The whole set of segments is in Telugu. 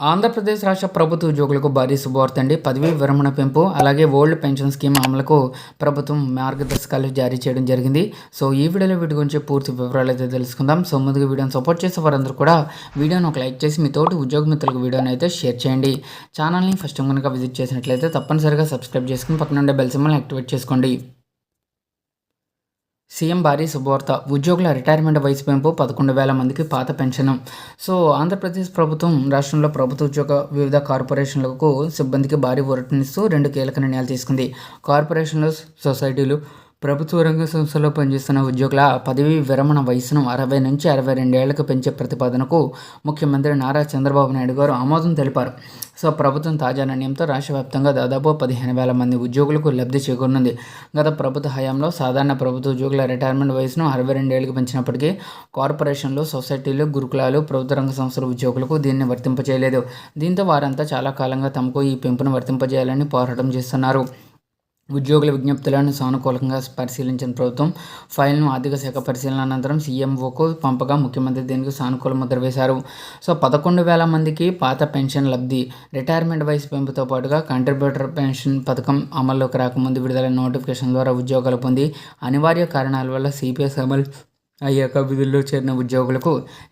ఆంధ్రప్రదేశ్ రాష్ట్ర ప్రభుత్వ ఉద్యోగులకు భారీ శుభవార్త అండి. పదవీ విరమణ పెంపు అలాగే ఓల్డ్ పెన్షన్ స్కీమ్ అమలుకు ప్రభుత్వం మార్గదర్శకాలు జారీ చేయడం జరిగింది. సో ఈ వీడియోలో వీటి గురించి పూర్తి వివరాలు అయితే తెలుసుకుందాం. సో ముందుగా వీడియోని సపోర్ట్ చేసే వారందరూ కూడా వీడియోని ఒక లైక్ చేసి మీ తోటి ఉద్యోగ మిత్రులకు వీడియోని అయితే షేర్ చేయండి. ఛానల్ని ఫస్ట్ టైం కనుక విజిట్ చేసినట్లయితే తప్పనిసరిగా సబ్స్క్రైబ్ చేసుకుని పక్కన ఉండే బెల్ సింబల్ని యాక్టివేట్ చేసుకోండి. సీఎం భారీ శుభవార్త. ఉద్యోగుల రిటైర్మెంట్ వయసు పెంపు 11,000 మందికి పాత పెన్షన్. సో ఆంధ్రప్రదేశ్ ప్రభుత్వం రాష్ట్రంలో ప్రభుత్వ ఉద్యోగ వివిధ కార్పొరేషన్లకు సిబ్బందికి భారీ ఊరటనిస్తూ 2 కీలక నిర్ణయాలు తీసుకుంది. కార్పొరేషన్లు, సొసైటీలు, ప్రభుత్వ రంగ సంస్థల్లో పనిచేస్తున్న ఉద్యోగుల పదవీ విరమణ వయసును 60 నుంచి 62 ఏళ్లకు పెంచే ప్రతిపాదనకు ముఖ్యమంత్రి నారా చంద్రబాబు నాయుడు గారు ఆమోదం తెలిపారు. సో ప్రభుత్వం తాజా నిర్ణయంతో రాష్ట్ర వ్యాప్తంగా దాదాపు 15,000 మంది ఉద్యోగులకు లబ్ధి చేకూరనుంది. గత ప్రభుత్వ హయాంలో సాధారణ ప్రభుత్వ ఉద్యోగుల రిటైర్మెంట్ వయసును 62 ఏళ్లకు పెంచినప్పటికీ కార్పొరేషన్లు, సొసైటీలు, గురుకులాలు, ప్రభుత్వ రంగ సంస్థల ఉద్యోగులకు దీన్ని వర్తింపచేయలేదు. దీంతో వారంతా చాలా కాలంగా తమకు ఈ పెంపును వర్తింపజేయాలని పోరాటం చేస్తున్నారు. ఉద్యోగుల విజ్ఞప్తులను సానుకూలంగా పరిశీలించిన ప్రభుత్వం ఫైల్ను ఆర్థిక శాఖ పరిశీలన అనంతరం సీఎంఓకు పంపగా ముఖ్యమంత్రి దీనికి సానుకూల ముద్ర వేశారు. సో 11,000 మందికి పాత పెన్షన్ లబ్ధి. రిటైర్మెంట్ వయసు పెంపుతో పాటుగా కంట్రిబ్యూటర్ పెన్షన్ పథకం అమల్లోకి రాకముందు విడుదలైన నోటిఫికేషన్ ద్వారా ఉద్యోగాలు పొంది అనివార్య కారణాల వల్ల సిపిఎస్ అమలు అయ్యాక విధుల్లో చేరిన ఉద్యోగులకు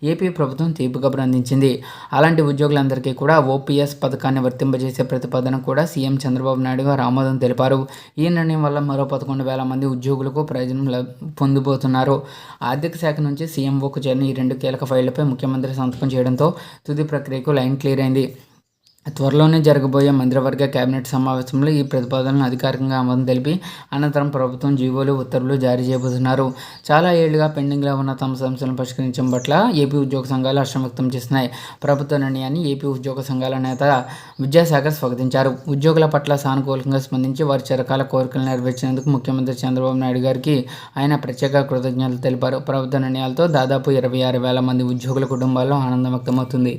ఏపీ ప్రభుత్వం తీపి కబురు అందించింది. అలాంటి ఉద్యోగులందరికీ కూడా ఓపీఎస్ పథకాన్ని వర్తింపజేసే ప్రతిపాదన కూడా సీఎం చంద్రబాబు నాయుడు గారు ఆమోదం తెలిపారు. ఈ నిర్ణయం వల్ల మరో 11,000 మంది ఉద్యోగులకు ప్రయోజనం పొందబోతున్నారు. ఆర్థిక శాఖ నుంచి సీఎంఓకు చేరిన ఈ 2 కీలక ఫైళ్లపై ముఖ్యమంత్రి సంతకం చేయడంతో తుది ప్రక్రియకు లైన్ క్లియర్ అయింది. త్వరలోనే జరగబోయే మంత్రివర్గ కేబినెట్ సమావేశంలో ఈ ప్రతిపాదనలను అధికారికంగా ఆమోదం తెలిపి అనంతరం ప్రభుత్వం జీవోలు, ఉత్తర్వులు జారీ చేయబోతున్నారు. చాలా ఏళ్లుగా పెండింగ్లో ఉన్న తమ సమస్యలను పరిష్కరించడం పట్ల ఏపీ ఉద్యోగ సంఘాలు హర్షం వ్యక్తం చేస్తున్నాయి. ప్రభుత్వ నిర్ణయాన్ని ఏపీ ఉద్యోగ సంఘాల నేత విద్యాసాగర్ స్వాగతించారు. ఉద్యోగుల పట్ల సానుకూలంగా స్పందించి వారి చిరకాల కోరికలు నెరవేర్చినందుకు ముఖ్యమంత్రి చంద్రబాబు నాయుడు గారికి ఆయన ప్రత్యేక కృతజ్ఞతలు తెలిపారు. ప్రభుత్వ నిర్ణయాలతో దాదాపు 26,000 మంది ఉద్యోగుల కుటుంబాల్లో ఆనందం వ్యక్తమవుతుంది.